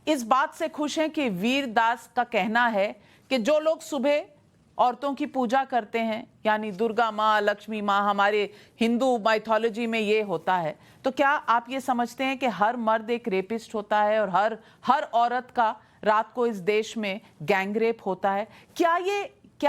इस बात से खुश हैं कि वीरदास का कहना है कि जो लोग सुबह औरतों की पूजा करते हैं, यानी दुर्गा माँ, लक्ष्मी माँ, हमारे हिंदू माइथोलॉजी में ये होता है, तो क्या आप ये समझते हैं कि हर मर्द एक रेपिस्ट होता है और हर औरत का रात को इस देश में गैंगरेप होता है? क्या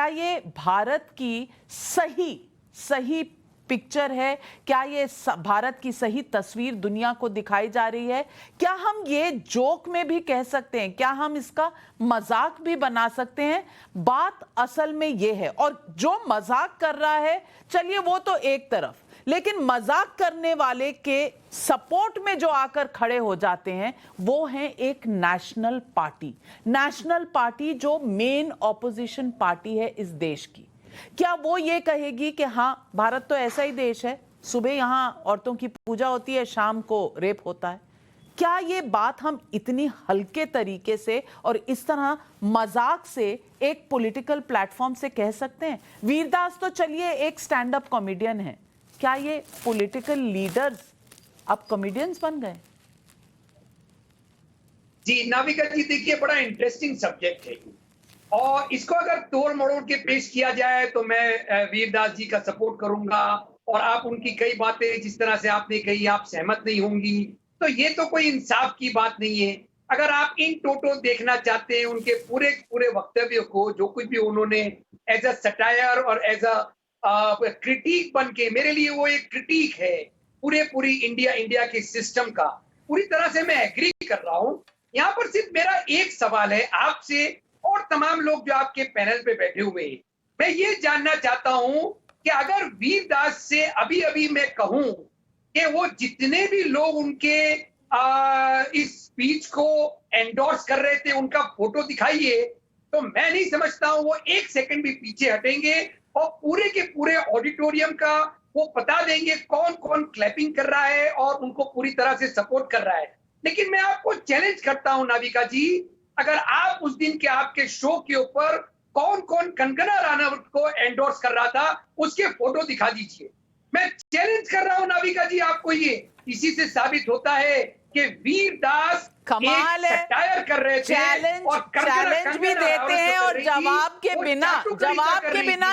ये भारत की सही पिक्चर है? क्या ये भारत की सही तस्वीर दुनिया को दिखाई जा रही है? क्या हम ये जोक में भी कह सकते हैं? क्या हम इसका मजाक भी बना सकते हैं? बात असल में ये है, और जो मजाक कर रहा है, चलिए वो तो एक तरफ, लेकिन मजाक करने वाले के सपोर्ट में जो आकर खड़े हो जाते हैं वो है एक नेशनल पार्टी जो मेन ऑपोजिशन पार्टी है इस देश की। क्या वो ये कहेगी कि हाँ, भारत तो ऐसा ही देश है, सुबह यहां औरतों की पूजा होती है, शाम को रेप होता है? क्या ये बात हम इतनी हल्के तरीके से और इस तरह मजाक से एक पॉलिटिकल प्लेटफॉर्म से कह सकते हैं? वीरदास तो चलिए एक स्टैंड अप कॉमेडियन है, क्या ये पॉलिटिकल लीडर्स अब कॉमेडियंस बन गए? जी नाविका जी, देखिए बड़ा इंटरेस्टिंग सब्जेक्ट है और इसको अगर तोड़ मरोड़ के पेश किया जाए तो मैं वीरदास जी का सपोर्ट करूंगा, और आप उनकी कई बातें जिस तरह से आपने कही आप सहमत नहीं होंगी, तो ये तो कोई इंसाफ की बात नहीं है। अगर आप इन टोटो देखना चाहते हैं उनके पूरे पूरे वक्तव्य को, जो कुछ भी उन्होंने एज अ सटायर और एज अ क्रिटिक बन के, मेरे लिए वो एक क्रिटिक है पूरी इंडिया के सिस्टम का, पूरी तरह से मैं एग्री कर रहा हूं। यहाँ पर सिर्फ मेरा एक सवाल है आपसे और तमाम लोग जो आपके पैनल पे बैठे हुए हैं, मैं ये जानना चाहता हूं कि अगर वीरदास से अभी मैं कहूं कि वो जितने भी लोग उनके इस स्पीच को एंडोर्स कर रहे थे उनका फोटो दिखाइए, तो मैं नहीं समझता हूं वो एक सेकंड भी पीछे हटेंगे और पूरे के पूरे ऑडिटोरियम का वो बता देंगे कौन कौन क्लैपिंग कर रहा है और उनको पूरी तरह से सपोर्ट कर रहा है। लेकिन मैं आपको चैलेंज करता हूं नाविका जी, अगर आप उस दिन के आपके शो के ऊपर कौन कौन कंगना रनौत को एंडोर्स कर रहा था उसके फोटो दिखा दीजिए। मैं चैलेंज कर रहा हूं नाविका जी आपको, ये इसी से साबित होता है कि वीरदास कमाल है, सटायर कर रहे थे और चैलेंज भी देते हैं और जवाब के बिना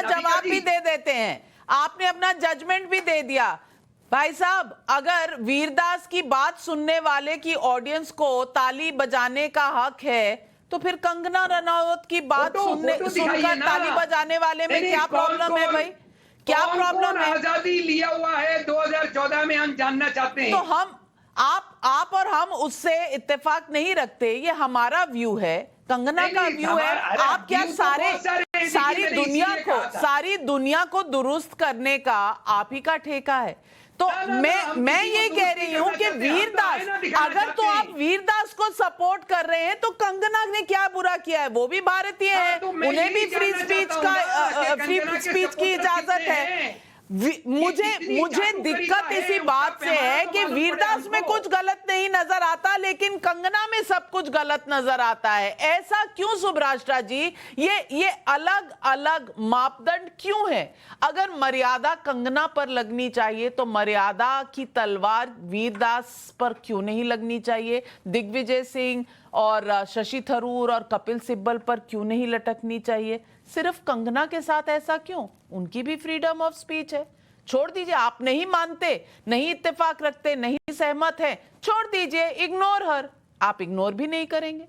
जवाब भी दे देते हैं। आपने अपना जजमेंट भी दे दिया। भाई साहब, अगर वीरदास की बात सुनने वाले की ऑडियंस को ताली बजाने का हक है, तो फिर कंगना रनौत की बात सुनकर ताली बजाने वाले में क्या प्रॉब्लम है भाई? क्या प्रॉब्लम है? आजादी लिया हुआ है 2014 में, हम जानना चाहते हैं। तो हम आप और हम उससे इत्तेफाक नहीं रखते, ये हमारा व्यू है, कंगना का व्यू है। आप क्या सारी दुनिया को दुरुस्त करने का आप ही का ठेका है? तो मैं ये कह रही हूं कि वीरदास, अगर तो आप वीरदास को सपोर्ट कर रहे हैं तो कंगना ने क्या बुरा किया है? वो भी भारतीय है, उन्हें भी फ्री स्पीच की इजाजत है। मुझे दिक्कत इसी बात से है कि वीरदास में कुछ गलत नहीं नजर आता, लेकिन कंगना में सब कुछ गलत नजर आता है। ऐसा क्यों सुभराष्ट्रा जी? ये अलग अलग मापदंड क्यों है? अगर मर्यादा कंगना पर लगनी चाहिए तो मर्यादा की तलवार वीरदास पर क्यों नहीं लगनी चाहिए? दिग्विजय सिंह और शशि थरूर और कपिल सिब्बल पर क्यों नहीं लटकनी चाहिए? सिर्फ कंगना के साथ ऐसा क्यों? उनकी भी फ्रीडम ऑफ स्पीच है, छोड़ दीजिए। आप नहीं मानते, नहीं इत्तेफाक रखते, नहीं सहमत हैं, छोड़ दीजिए, इग्नोर हर। आप इग्नोर भी नहीं करेंगे।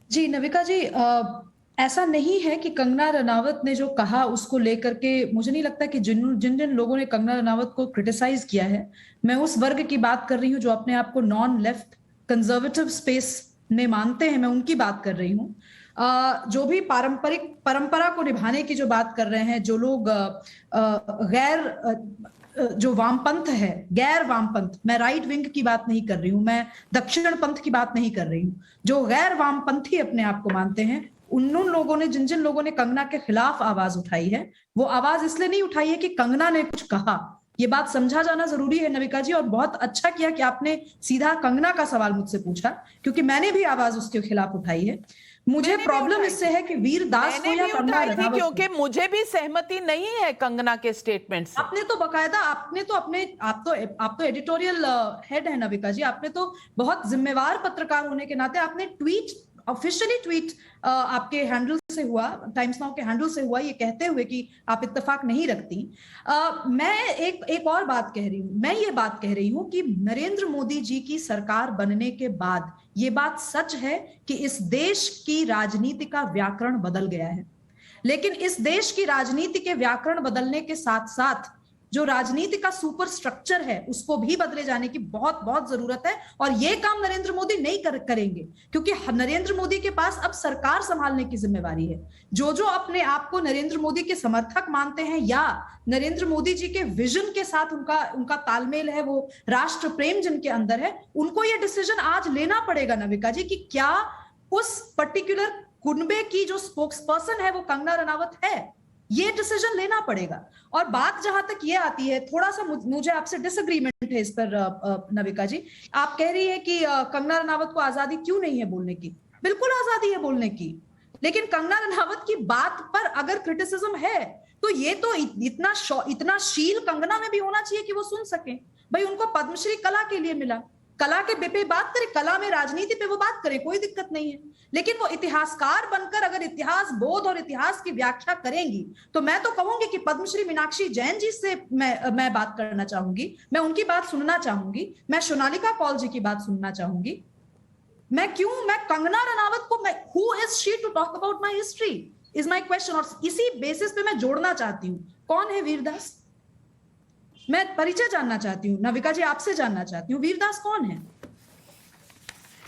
जी नविका जी, ऐसा नहीं है कि कंगना रनावत ने जो कहा उसको लेकर के मुझे नहीं लगता कि जिन लोगों ने कंगना रनावत को क्रिटिसाइज किया है, मैं उस वर्ग की बात कर रही हूँ जो अपने आप को नॉन लेफ्ट कंजर्वेटिव स्पेस में मानते हैं, मैं उनकी बात कर रही हूँ। जो भी पारंपरिक परंपरा को निभाने की जो बात कर रहे हैं, जो लोग जो वामपंथ है, गैर वामपंथ, मैं राइट विंग की बात नहीं कर रही हूं, मैं दक्षिण पंथ की बात नहीं कर रही हूं, जो गैर वामपंथी अपने आप को मानते हैं, उन लोगों ने जिन लोगों ने कंगना के खिलाफ आवाज उठाई है, वो आवाज इसलिए नहीं उठाई है कि कंगना ने कुछ कहा। ये बात समझा जाना जरूरी है नविका जी, और बहुत अच्छा किया कि आपने सीधा कंगना का सवाल मुझसे पूछा, क्योंकि मैंने भी आवाज उसके खिलाफ उठाई है। मुझे मैंने भी प्रॉब्लम उठाई इससे थी। है कि वीर दास को मैंने या भी कंगना उठाई थी रनावत क्योंकि को। मुझे भी सहमति नहीं है कंगना के स्टेटमेंट से। आपने तो बकायदा, आपने तो अपने, आप तो एडिटोरियल हेड है नविका जी, आपने तो बहुत जिम्मेवार पत्रकार होने के नाते आपने ट्वीट, ऑफिशियली ट्वीट आपके हैंडल से हुआ, टाइम्स नाउ के हैंडल से हुआ, ये कहते हुए कि आप इत्तेफाक नहीं रखती। मैं एक और बात कह रही हूं, मैं ये बात कह रही हूं कि नरेंद्र मोदी जी की सरकार बनने के बाद ये बात सच है कि इस देश की राजनीति का व्याकरण बदल गया है। लेकिन इस देश की राजनीति के व्याकरण बदलने के साथ साथ जो राजनीति का सुपर स्ट्रक्चर है उसको भी बदले जाने की बहुत बहुत जरूरत है। और ये काम नरेंद्र मोदी नहीं करेंगे, क्योंकि नरेंद्र मोदी के पास अब सरकार संभालने की जिम्मेवारी है। जो जो अपने आप को नरेंद्र मोदी के समर्थक मानते हैं या नरेंद्र मोदी जी के विजन के साथ उनका तालमेल है, वो राष्ट्र प्रेम जिनके अंदर है, उनको ये डिसीजन आज लेना पड़ेगा नविका जी कि क्या उस पर्टिकुलर कुनबे की जो स्पोक्स पर्सन है वो कंगना रनावत है, ये डिसीजन लेना पड़ेगा। और बात जहां तक ये आती है, थोड़ा सा मुझे आपसे डिसएग्रीमेंट है इस पर नविका जी। आप कह रही है कि कंगना रनावत को आजादी क्यों नहीं है बोलने की। बिल्कुल आजादी है बोलने की, लेकिन कंगना रनावत की बात पर अगर क्रिटिसिज्म है तो ये तो इतना शील कंगना में भी होना चाहिए कि वो सुन सके। भाई उनको पद्मश्री कला के लिए मिला, कला के पे बात करें, कला में राजनीति पे वो बात करें, कोई दिक्कत नहीं है। लेकिन वो इतिहासकार बनकर अगर इतिहास बोध और इतिहास की व्याख्या करेंगी तो मैं तो कहूंगी कि पद्मश्री मीनाक्षी जैन जी से मैं बात करना चाहूंगी, मैं उनकी बात सुनना चाहूंगी, मैं सोनालिका कौल जी की बात सुनना चाहूंगी। मैं कंगना रनावत को, मैं who is she to talk about my history is my question. और इसी बेसिस पे मैं जोड़ना चाहती हूँ, कौन है वीरदास, मैं परिचय जानना चाहती हूँ नविका जी, आपसे जानना चाहती हूँ वीरदास कौन है।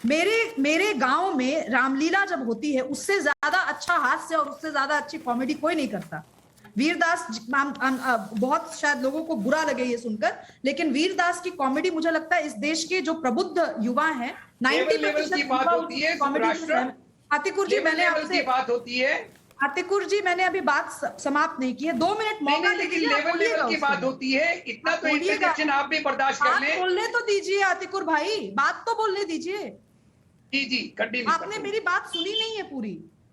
मेरे गांव में रामलीला जब होती है उससे ज्यादा अच्छा हास्य और उससे ज्यादा अच्छी कॉमेडी कोई नहीं करता। वीरदास, बहुत शायद लोगों को बुरा लगे ये सुनकर, लेकिन वीरदास की कॉमेडी मुझे लगता है इस देश के जो प्रबुद्ध युवा हैं 90% की बात होती है कॉमेडी। आतिकुर जी मैंने आपसे बात होती है, आतिकुर जी मैंने अभी बात समाप्त नहीं की है, 2 मिनट मौका लेकिन लेवल की बात होती है, इतना तो इंटरजेक्शन आप भी बर्दाश्त कर ले। बोलने तो दीजिए आतिकुर भाई, बात तो बोलने दीजिए। जी कंटिन्यू। आपने मेरी बात सुनी नहीं है पूरी।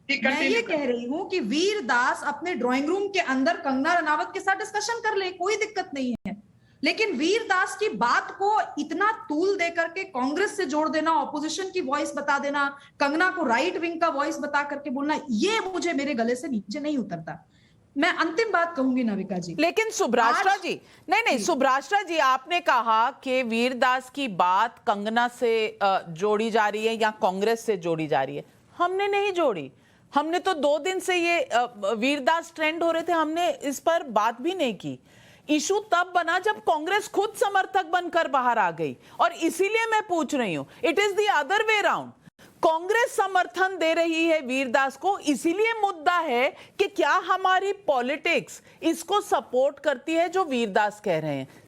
मैं ये कह रही हूं कि वीरदास अपने ड्राइंग रूम के अंदर कंगना रनावत के साथ डिस्कशन कर ले, कोई दिक्कत नहीं है। लेकिन वीरदास की बात को इतना तूल दे करके कांग्रेस से जोड़ देना, ऑपोजिशन की वॉइस बता देना, कंगना को राइट विंग का वॉइस बता करके बोलना, ये मुझे मेरे गले से नीचे नहीं उतरता। मैं अंतिम बात कहूंगी नविका जी। लेकिन सुब्राष्ट्रा जी, नहीं सुब्राष्ट्रा जी, आपने कहा कि वीरदास की बात कंगना से जोड़ी जा रही है या कांग्रेस से जोड़ी जा रही है। हमने नहीं जोड़ी, हमने तो 2 दिन से ये वीरदास ट्रेंड हो रहे थे, हमने इस पर बात भी नहीं की। इशू तब बना जब कांग्रेस खुद समर्थक बनकर बाहर आ गई, और इसीलिए मैं पूछ रही हूं, it is the other way round. Congress समर्थन दे रही है वीरदास को, इसीलिए मुद्दा है कि क्या हमारी पॉलिटिक्स इसको सपोर्ट करती है जो वीरदास कह रहे हैं।